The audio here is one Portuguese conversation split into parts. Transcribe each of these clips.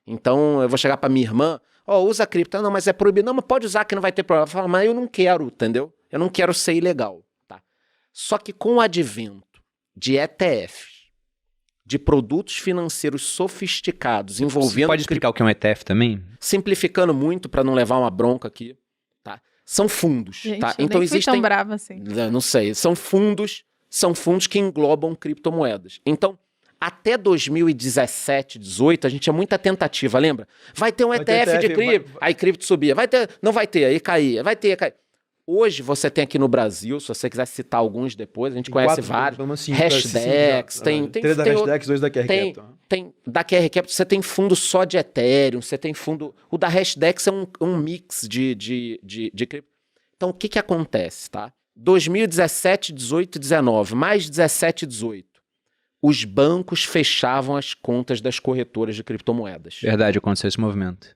Então, eu vou chegar pra minha irmã, usa cripto. Não, mas é proibido. Não, mas pode usar que não vai ter problema. Ela fala, mas eu não quero, entendeu? Eu não quero ser ilegal, tá? Só que com o advento de ETFs, de produtos financeiros sofisticados envolvendo... Você pode explicar o que é um ETF também? Simplificando muito para não levar uma bronca aqui, tá? São fundos, Gente, tá? eu Então nem fui existem... tão brava assim. Não sei, são fundos que englobam criptomoedas. Então, até 2017, 2018, a gente tinha muita tentativa, lembra? Vai ter um ETF de cripto, aí cripto subia. Vai ter, não vai ter, aí caía. Vai ter, caía. Hoje você tem aqui no Brasil, se você quiser citar alguns depois, a gente conhece vários. Hashdex, tem 3 da Hashdex, 2 da QR Capital. Tem da QR Capital, você tem fundo só de Ethereum, você tem fundo... O da Hashdex é um mix de cripto. Então, o que acontece, tá? 2017, 18 e 19, mais 17 e 18, os bancos fechavam as contas das corretoras de criptomoedas. Verdade, aconteceu esse movimento.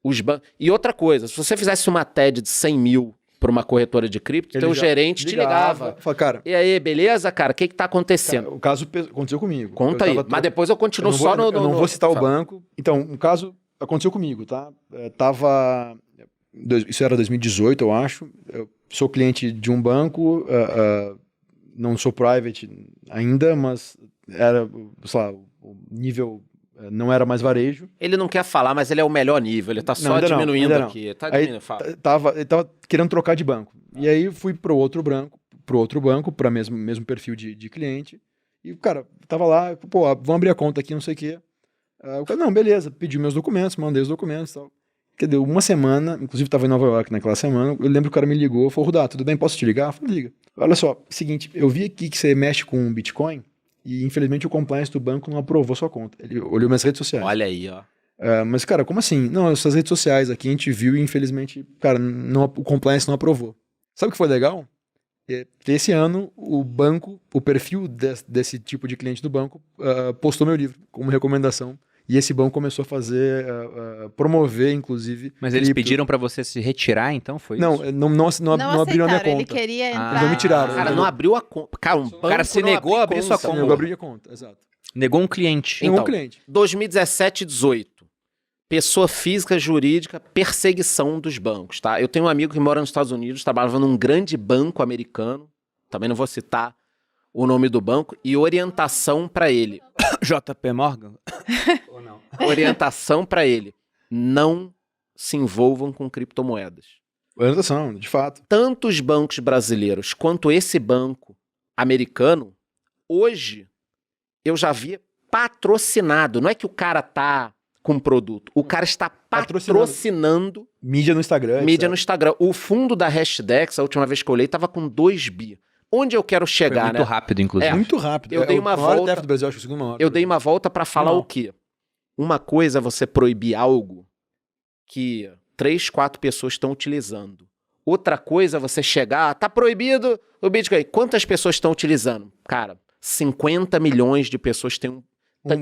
E outra coisa, se você fizesse uma TED de 100 mil para uma corretora de cripto, teu gerente te ligava. Fala, cara, e aí, beleza, cara? O que tá acontecendo? Cara, o caso aconteceu comigo. Conta aí, mas depois eu continuo só no... Eu não vou citar o banco. Então, um caso aconteceu comigo, tá? Isso era 2018, eu acho. Eu sou cliente de um banco, não sou private ainda, mas era, sei lá, o nível não era mais varejo. Ele não quer falar, mas ele é o melhor nível, ele tá só diminuindo aqui. Tá diminuindo, fala. Ele tava querendo trocar de banco. E aí fui pro outro banco, para mesmo perfil de cliente. E o cara tava lá, vamos abrir a conta aqui, não sei o quê. O cara, não, beleza, pedi meus documentos, mandei os documentos e tal. Que deu uma semana, inclusive estava em Nova York naquela semana, eu lembro que o cara me ligou, falou, Rudá, tudo bem, posso te ligar? Eu falei, liga. Olha só, seguinte, eu vi aqui que você mexe com Bitcoin e infelizmente o compliance do banco não aprovou sua conta. Ele olhou minhas redes sociais. Olha aí, ó. Mas, cara, como assim? Não, essas redes sociais aqui a gente viu e infelizmente, cara, o compliance não aprovou. Sabe o que foi legal? Esse ano, o perfil desse tipo de cliente do banco postou meu livro como recomendação. E esse banco começou a fazer, promover, inclusive... Mas eles pediram pra você se retirar, então? Foi não, isso? Não abriram a minha conta. Ele queria entrar... Eles não me tiraram. Cara, não abriu a conta. Cara, o cara se negou a abrir sua conta. Negou a abrir a conta, exato. Negou um cliente. Negou um cliente. 2017 e 18. Pessoa física, jurídica, perseguição dos bancos, tá? Eu tenho um amigo que mora nos Estados Unidos, trabalhava num grande banco americano, também não vou citar o nome do banco, e orientação pra ele. JP Morgan? Ou não? Orientação pra ele. Não se envolvam com criptomoedas. Orientação, de fato. Tanto os bancos brasileiros quanto esse banco americano, hoje, eu já vi patrocinado. Não é que o cara tá com produto. O cara está patrocinando mídia no Instagram. Mídia no Instagram. O fundo da Hashdex, a última vez que eu olhei, estava com 2 bi. Onde eu quero chegar, muito rápido, inclusive. Muito rápido. Eu dei uma volta... do Brasil, acho que o segundo maior. Eu dei uma volta para falar o quê? Uma coisa é você proibir algo que 3, 4 pessoas estão utilizando. Outra coisa é você chegar, tá proibido o Bitcoin. Quantas pessoas estão utilizando? Cara, 50 milhões de pessoas têm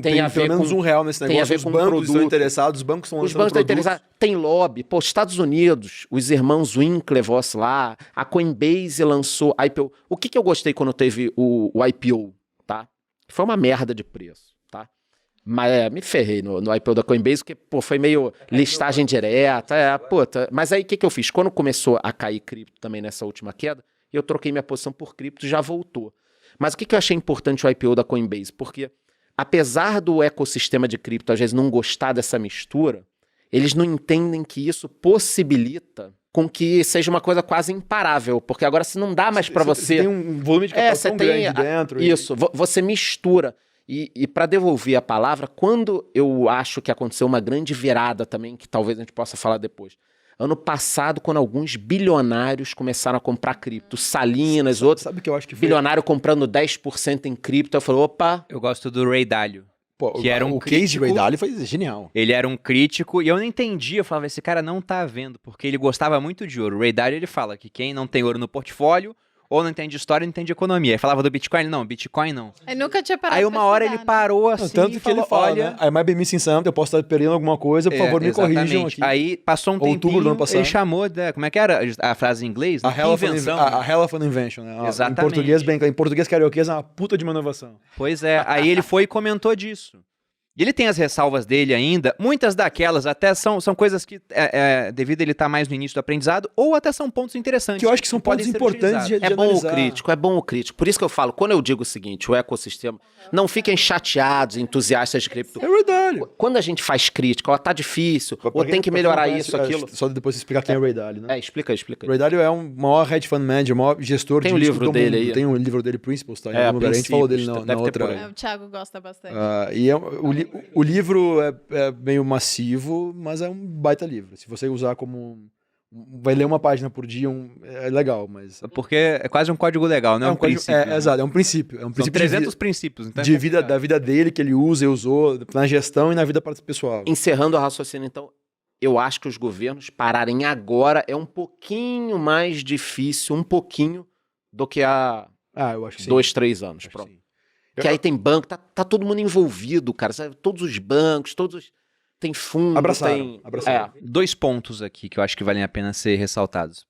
tem a ver pelo menos com R$1 nesse negócio. Tem a ver os com bancos produto. Estão interessados, os bancos estão lançando produtos. Tem lobby. Pô, Estados Unidos, os irmãos Winklevoss lá, a Coinbase lançou IPO. O que eu gostei quando teve o IPO, tá? Foi uma merda de preço, tá? Mas me ferrei no IPO da Coinbase, porque, pô, foi meio listagem direta. Mas aí o que eu fiz? Quando começou a cair cripto também nessa última queda, eu troquei minha posição por cripto e já voltou. Mas o que eu achei importante o IPO da Coinbase? Porque apesar do ecossistema de cripto às vezes não gostar dessa mistura, eles não entendem que isso possibilita com que seja uma coisa quase imparável, porque agora se não dá mais para você... tem um volume de capital tão grande dentro. Isso, você mistura. E para devolver a palavra, quando eu acho que aconteceu uma grande virada também, que talvez a gente possa falar depois, ano passado, quando alguns bilionários começaram a comprar cripto, Salinas, outros, sabe que eu acho que foi... bilionário comprando 10% em cripto, eu falei, opa... Eu gosto do Ray Dalio. Pô, que era um case de Ray Dalio foi genial. Ele era um crítico, e eu não entendia, eu falava, esse cara não tá vendo, porque ele gostava muito de ouro. O Ray Dalio, ele fala que quem não tem ouro no portfólio, ou não entende história, não entende economia. Aí falava do Bitcoin, não, Bitcoin não. Eu nunca tinha parado. Aí uma hora ele parou assim tanto e que falou, ele fala, olha... né? I might be missing something, eu posso estar perdendo alguma coisa, por favor, me corrijam aqui. Aí passou um tempinho, ele chamou, como é que era a frase em inglês? A hell of an invention, né? Exatamente. Em português carioquês é uma puta de uma inovação. Pois é, aí ele foi e comentou disso. E ele tem as ressalvas dele ainda, muitas daquelas até são coisas que, devido a ele estar mais no início do aprendizado, ou até são pontos interessantes. Que eu acho que são podem pontos ser importantes de É bom o analisar. crítico, é bom o crítico. Por isso que eu falo, quando eu digo o seguinte, o ecossistema, não fiquem chateados, entusiastas de cripto. É verdade. Quando a gente faz crítica, ó, tá difícil, Pra ou quem- tem que pra quem melhorar não isso, conhece, aquilo. Só depois explicar quem é o Ray Dalio, né? Explica aí. O Ray Dalio é o maior hedge fund manager, o maior gestor Tem de um risco livro do dele mundo. aí. Tem um livro dele, Principles, tá? Em É, algum lugar. A gente falou dele Princípios, na deve ter por outra. aí. O Thiago gosta bastante. O livro é meio massivo, mas é um baita livro. Se você usar como... Vai ler uma página por dia, é legal, mas... Porque é quase um código legal, não é um código- princípio. né? exato, é um princípio. É um São princípio 300 princípios. Então de vida, da vida dele, que ele usa e usou na gestão e na vida pessoal. Encerrando o raciocínio, então, eu acho que os governos pararem agora é um pouquinho mais difícil, um pouquinho, do que há Eu acho que sim. 2, 3 anos. Acho que Pronto. sim. Que aí tem banco, tá todo mundo envolvido, cara. Sabe? Todos os bancos, tem fundo, Abraçaram. É. 2 pontos aqui que eu acho que valem a pena ser ressaltados.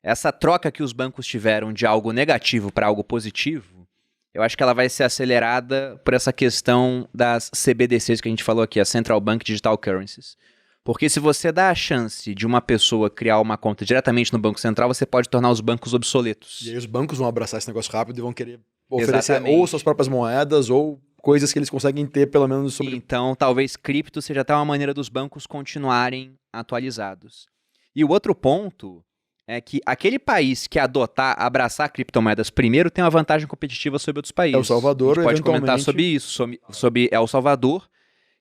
Essa troca que os bancos tiveram de algo negativo para algo positivo, eu acho que ela vai ser acelerada por essa questão das CBDCs que a gente falou aqui, a Central Bank Digital Currencies. Porque se você dá a chance de uma pessoa criar uma conta diretamente no Banco Central, você pode tornar os bancos obsoletos. E aí os bancos vão abraçar esse negócio rápido e vão querer oferecer Exatamente. ou suas próprias moedas ou coisas que eles conseguem ter, pelo menos, sobre... Então, talvez cripto seja até uma maneira dos bancos continuarem atualizados. E o outro ponto é que aquele país que abraçar criptomoedas primeiro tem uma vantagem competitiva sobre outros países. El Salvador, a gente pode comentar eventualmente. sobre isso, sobre El Salvador,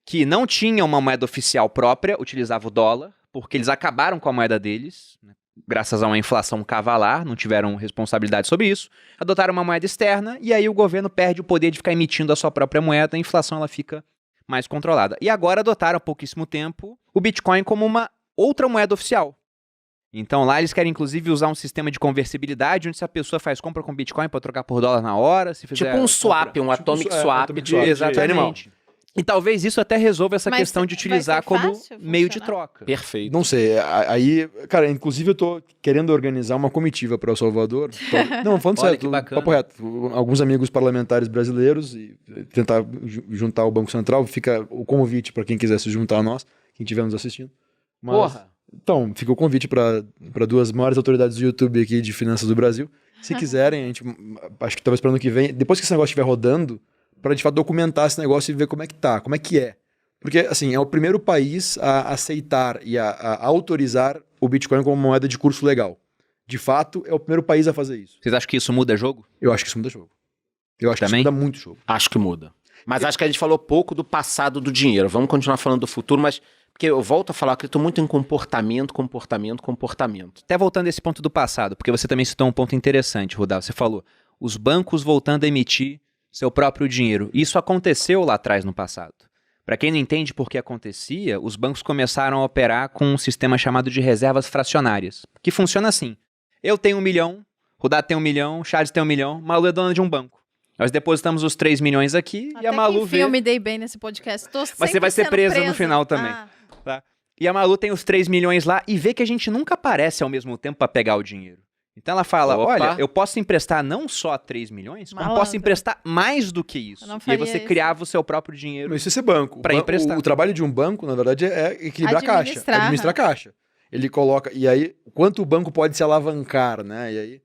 que não tinha uma moeda oficial própria, utilizava o dólar, porque eles acabaram com a moeda deles, né, graças a uma inflação cavalar, não tiveram responsabilidade sobre isso, adotaram uma moeda externa e aí o governo perde o poder de ficar emitindo a sua própria moeda, a inflação ela fica mais controlada. E agora adotaram há pouquíssimo tempo o Bitcoin como uma outra moeda oficial. Então lá eles querem inclusive usar um sistema de conversibilidade, onde se a pessoa faz compra com Bitcoin pode trocar por dólar na hora, se fizer Tipo um swap, compra- um atomic swap. atomic swap. Exatamente. E talvez isso até resolva essa Mas questão de vai utilizar ser como fácil meio de funcionar? troca. Perfeito. Não sei, aí, cara, inclusive eu tô querendo organizar uma comitiva para El Salvador. Não, falando Olha sério, que bacana. papo reto. Alguns amigos parlamentares brasileiros e tentar juntar o Banco Central. Fica o convite para quem quiser se juntar a nós, quem estiver nos assistindo. Mas, Porra. Então, fica o convite para 2 maiores autoridades do YouTube aqui de finanças do Brasil. Se quiserem, a gente, acho que talvez para ano que vem, depois que esse negócio estiver rodando, para de fato documentar esse negócio e ver como é que tá, como é que é. Porque, assim, é o primeiro país a aceitar e a autorizar o Bitcoin como moeda de curso legal. De fato, é o primeiro país a fazer isso. Vocês acham que isso muda jogo? Eu acho que isso muda jogo. Eu acho Também? que isso muda muito jogo. Acho que muda. Mas acho que a gente falou pouco do passado do dinheiro. Vamos continuar falando do futuro, mas... Porque eu volto a falar, eu acredito muito em comportamento. Até voltando a esse ponto do passado, porque você também citou um ponto interessante, Rudá. Você falou, os bancos voltando a emitir seu próprio dinheiro. Isso aconteceu lá atrás no passado. Para quem não entende por que acontecia, os bancos começaram a operar com um sistema chamado de reservas fracionárias, que funciona assim. Eu tenho 1 milhão, Rudá tem 1 milhão, Charles tem 1 milhão, Malu é dona de um banco. Nós depositamos os 3 milhões aqui Até e a Malu que enfim vê... eu me dei bem nesse podcast. Tô Mas você sempre vai ser sendo presa no final também. Ah, Tá? E a Malu tem os 3 milhões lá e vê que a gente nunca aparece ao mesmo tempo para pegar o dinheiro. Então ela fala, Opa. olha, eu posso emprestar não só 3 milhões, como Malandro. posso emprestar mais do que isso. Eu não E aí faria você isso. criava o seu próprio dinheiro. Mas isso é ser banco. Pra emprestar. O trabalho de um banco, na verdade, é equilibrar a caixa. Administrar. Administrar a caixa. Ele coloca... E aí, quanto o banco pode se alavancar, né? E aí,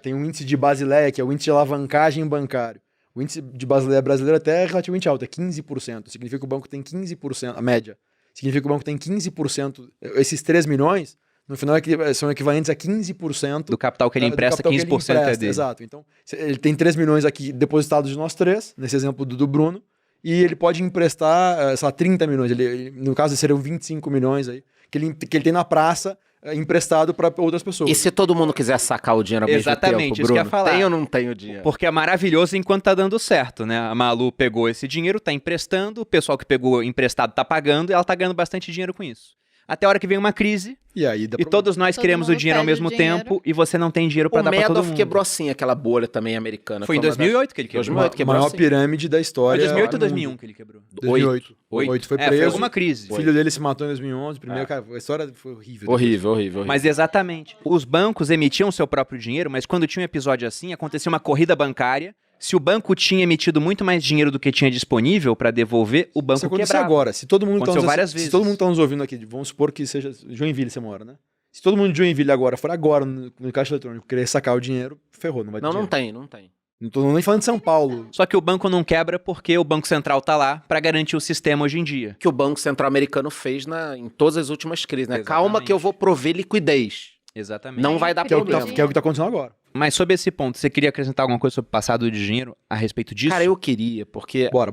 tem um índice de Basileia, que é o índice de alavancagem bancário. O índice de Basileia brasileiro até é relativamente alto, é 15%. Significa que o banco tem 15%, a média. Significa que o banco tem 15%. Esses 3 milhões, no final, são equivalentes a 15% Do capital que ele do empresta, capital que 15% ele é empresta, dele. Exato. Então, ele tem 3 milhões aqui depositados de nós 3, nesse exemplo do Bruno, e ele pode emprestar, sei lá, 30 milhões. No caso, seriam 25 milhões aí, que ele tem na praça, emprestado para outras pessoas. E se todo mundo quiser sacar o dinheiro ao Exatamente, mesmo tempo, isso que eu Bruno? ia falar. Tem ou não tem o dinheiro? Porque é maravilhoso enquanto tá dando certo, né? A Malu pegou esse dinheiro, tá emprestando, o pessoal que pegou emprestado tá pagando e ela tá ganhando bastante dinheiro com isso. Até a hora que vem uma crise E aí dá e problema. todos nós Todo queremos o mundo dinheiro ao pede o mesmo dinheiro. tempo e você não tem dinheiro pra O dar pra todo Madoff mundo. quebrou assim aquela bolha também americana. Foi em uma das- 2008 que ele quebrou. 2008 A quebrou maior assim. pirâmide da Foi história. 2008 ou do 2001 mundo. que ele quebrou? 2008. Oito. 2008 foi Foi preso. alguma crise. O filho dele se matou em 2011. Primeiro, cara, a história foi horrível. Horrível. Mas exatamente. Os bancos emitiam seu próprio dinheiro, mas quando tinha um episódio assim, acontecia uma corrida bancária, Se o banco tinha emitido muito mais dinheiro do que tinha disponível para devolver, o Isso banco aconteceu quebrava. agora. Se todo mundo Aconteceu várias se vezes. todo mundo tá nos ouvindo aqui, vamos supor que seja Joinville você mora, né? Se todo mundo de Joinville agora for agora no caixa eletrônico querer sacar o dinheiro, ferrou, não vai ter Não, dinheiro. não tem. Não tô nem falando de São Paulo. Só que o banco não quebra porque o Banco Central tá lá para garantir o sistema hoje em dia. Que o Banco Central americano fez em todas as últimas crises, né? Exatamente. Calma que eu vou prover liquidez. Exatamente. Não vai dar Que é o que problema. tá acontecendo agora. Mas sobre esse ponto, você queria acrescentar alguma coisa sobre o passado de dinheiro a respeito disso? Cara, eu queria, porque Bora.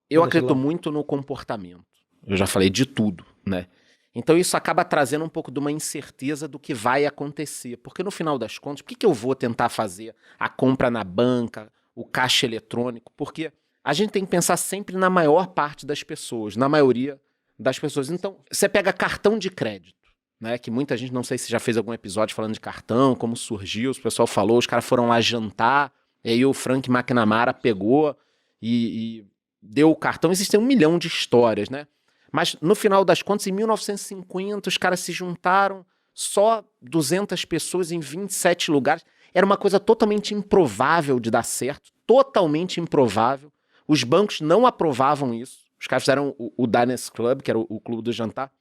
eu Manda, acredito Celão. muito no comportamento. Eu já falei de tudo, né? Então isso acaba trazendo um pouco de uma incerteza do que vai acontecer. Porque no final das contas, por que eu vou tentar fazer a compra na banca, o caixa eletrônico? Porque a gente tem que pensar sempre na maior parte das pessoas, na maioria das pessoas. Então, você pega cartão de crédito, né? Que muita gente, não sei se já fez algum episódio falando de cartão, como surgiu, o pessoal falou, os caras foram lá jantar, e aí o Frank McNamara pegou e deu o cartão. Existem 1 milhão de histórias, né? Mas no final das contas, em 1950, os caras se juntaram, só 200 pessoas em 27 lugares. Era uma coisa totalmente improvável de dar certo, totalmente improvável. Os bancos não aprovavam isso. Os caras fizeram o Diners Club, que era o clube do jantar.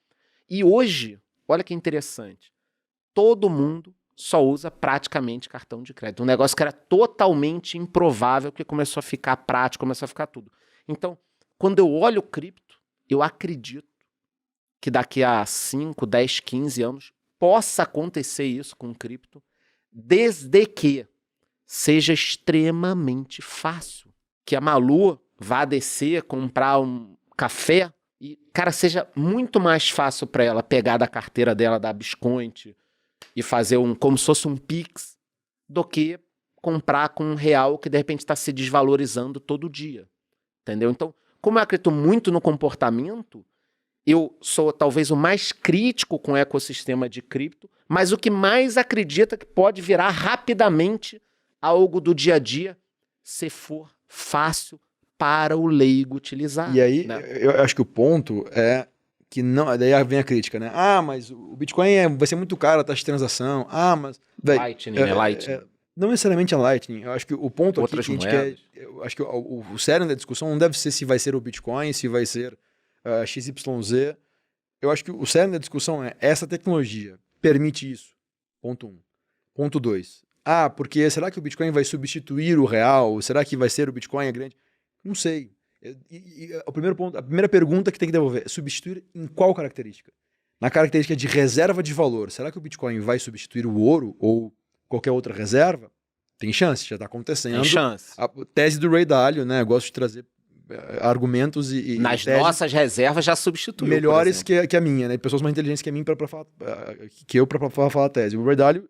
E hoje, olha que interessante, todo mundo só usa praticamente cartão de crédito. Um negócio que era totalmente improvável, que começou a ficar prático, começou a ficar tudo. Então, quando eu olho o cripto, eu acredito que daqui a 5, 10, 15 anos possa acontecer isso com o cripto, desde que seja extremamente fácil. Que a Malu vá descer, comprar um café e, cara, seja muito mais fácil para ela pegar da carteira dela, da Biscoint, e fazer como se fosse um Pix, do que comprar com R$1 que de repente está se desvalorizando todo dia. Entendeu? Então, como eu acredito muito no comportamento, eu sou talvez o mais crítico com o ecossistema de cripto, mas o que mais acredita que pode virar rapidamente algo do dia a dia, se for fácil para o leigo utilizar. E aí, né? eu acho que o ponto é que não. Daí vem a crítica, né? Ah, mas o Bitcoin vai ser muito caro a taxa de transação. Ah, mas. Véi, Lightning, né? Lightning. Não necessariamente a Lightning. Eu acho que o ponto Outras aqui que a gente moedas. quer. Eu acho que o cerne da discussão não deve ser se vai ser o Bitcoin, se vai ser XYZ. Eu acho que o cerne da discussão é essa tecnologia permite isso. Ponto 1. Ponto 2. Ah, porque será que o Bitcoin vai substituir o real? Será que vai ser o Bitcoin a grande? Não sei. O primeiro ponto, a primeira pergunta que tem que devolver é substituir em qual característica? Na característica de reserva de valor. Será que o Bitcoin vai substituir o ouro ou qualquer outra reserva? Tem chance, já está acontecendo. Tem chance. A tese do Ray Dalio, né? Eu gosto de trazer argumentos e Nas teses nossas reservas já substituiu. melhores que a minha, né? Pessoas mais inteligentes que a mim para falar a tese. O Ray Dalio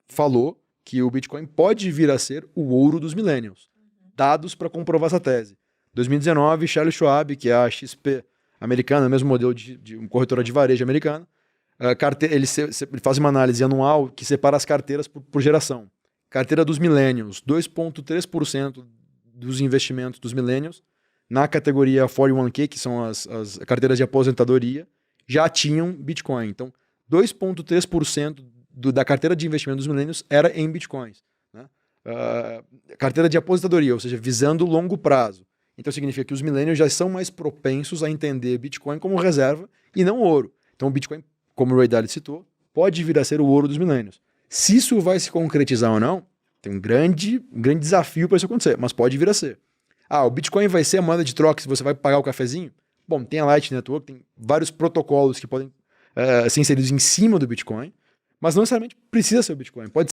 falou que o Bitcoin pode vir a ser o ouro dos millennials. Dados para comprovar essa tese. 2019, Charles Schwab, que é a XP americana, mesmo modelo de uma corretora de varejo americana, ele faz uma análise anual que separa as carteiras por geração. Carteira dos millennials, 2,3% dos investimentos dos millennials na categoria 401k, que são as carteiras de aposentadoria, já tinham Bitcoin. Então, 2,3% da carteira de investimento dos millennials era em Bitcoins. Né? Carteira de aposentadoria, ou seja, visando longo prazo. Então significa que os millennials já são mais propensos a entender Bitcoin como reserva e não ouro. Então o Bitcoin, como o Ray Dalio citou, pode vir a ser o ouro dos millennials. Se isso vai se concretizar ou não, tem um grande desafio para isso acontecer, mas pode vir a ser. Ah, o Bitcoin vai ser a moeda de troca se você vai pagar o cafezinho? Bom, tem a Lightning Network, tem vários protocolos que podem ser inseridos em cima do Bitcoin, mas não necessariamente precisa ser o Bitcoin. Pode